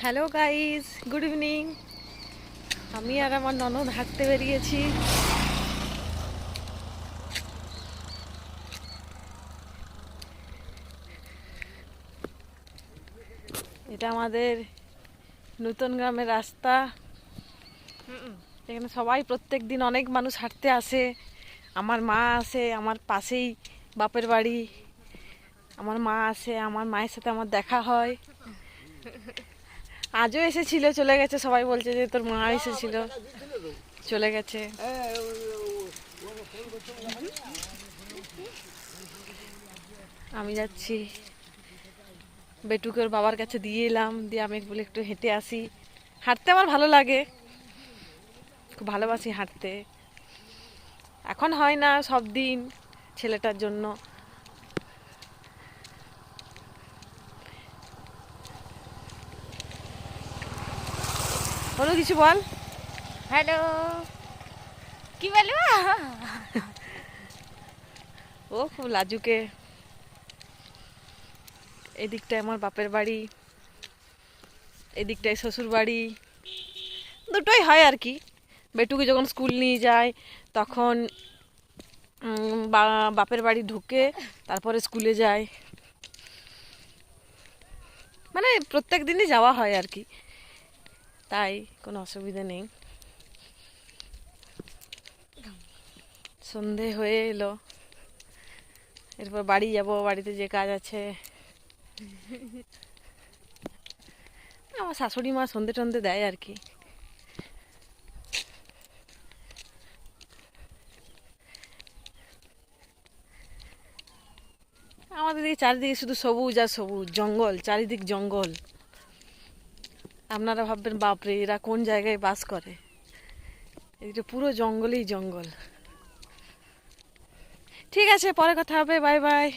Hello guys, good evening. আমি আর আমার ননদ হাঁটতে বেরিয়েছি। এটা আমাদের নতুন গ্রামের রাস্তা। এখানে সবাই প্রত্যেক দিন অনেক মানুষ হাঁটতে আসে। আমার মা আসে, আমার পাশেই বাপের বাড়ি। আমার মা আসে, আমার মায়ের সাথে আমার দেখা হয়। আজও এসেছিল, চলে গেছে। সবাই বলছে যে তোর মা এসেছিল, চলে গেছে। আমি যাচ্ছি, বেটুকে ওর বাবার কাছে দিয়ে এলাম, দিয়ে আমি বলে একটু হেঁটে আসি। হাঁটতে আমার ভালো লাগে, খুব ভালোবাসি হাঁটতে। এখন হয় না সব দিন ছেলেটার জন্য। হলো কিছু বল। হ্যালো, কি বলবো? ও খুব লাজুকে। এদিকটায় আমার বাপের বাড়ি, এদিকটায় শ্বশুর বাড়ি, দুটোই হয় আর কি। বেটুকে যখন স্কুল নিয়ে যায় তখন বাপের বাড়ি ঢুকে তারপরে স্কুলে যায়। মানে প্রত্যেক দিনই যাওয়া হয় আর কি, তাই কোনো অসুবিধা নেই। সন্ধে হয়ে এলো, এরপর বাড়ি যাব, বাড়িতে যে কাজ আছে। আমার শাশুড়ি মা সন্ধে টন্ধে দেয় আর কি। আমাদের এই চারিদিকে শুধু সবুজ আর সবুজ, জঙ্গল, চারিদিক জঙ্গল। আপনারা ভাববেন বাপরে এরা কোন জায়গায় বাস করে। এটা পুরো জঙ্গলেই জঙ্গল। ঠিক আছে, পরে কথা হবে, বাই বাই।